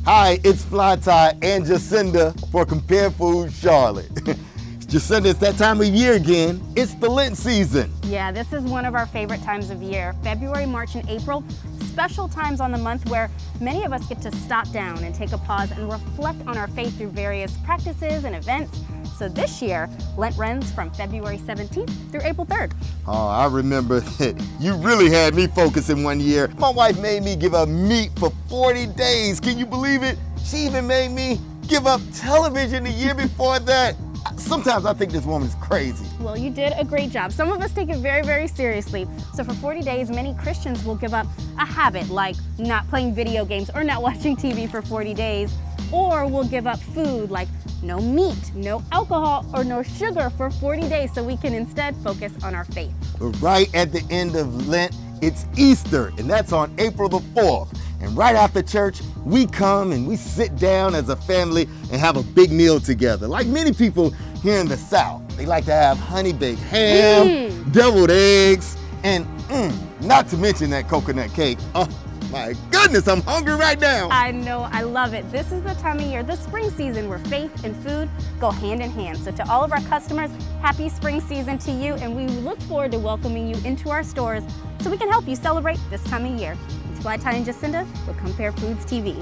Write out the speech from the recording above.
Hi, it's FlyTy and Jacinda for Compare Foods Charlotte. Jacinda, it's that time of year again. It's the Lent season. Yeah, this is one of our favorite times of year. February, March, and April, special times on the month where many of us get to stop down and take a pause and reflect on our faith through various practices and events. So this year, Lent runs from February 17th through April 3rd. Oh, I remember that you really had me focusing one year. My wife made me give up meat for 40 days. Can you believe it? She even made me give up television the year before that. Sometimes I think this woman's crazy. Well, you did a great job. Some of us take it very, very seriously. So for 40 days, many Christians will give up a habit like not playing video games or not watching TV for 40 days, or will give up food like no meat, no alcohol, or no sugar for 40 days so we can instead focus on our faith. But right at the end of Lent, it's Easter, and that's on April the 4th. And right after church, we come and we sit down as a family and have a big meal together. Like many people here in the South, they like to have honey-baked ham, deviled eggs, and not to mention that coconut cake. Oh my goodness, I'm hungry right now. I know, I love it. This is the time of year, the spring season, where faith and food go hand in hand. So to all of our customers, happy spring season to you, and we look forward to welcoming you into our stores so we can help you celebrate this time of year. It's FlyTy and Jacinda with Compare Foods TV.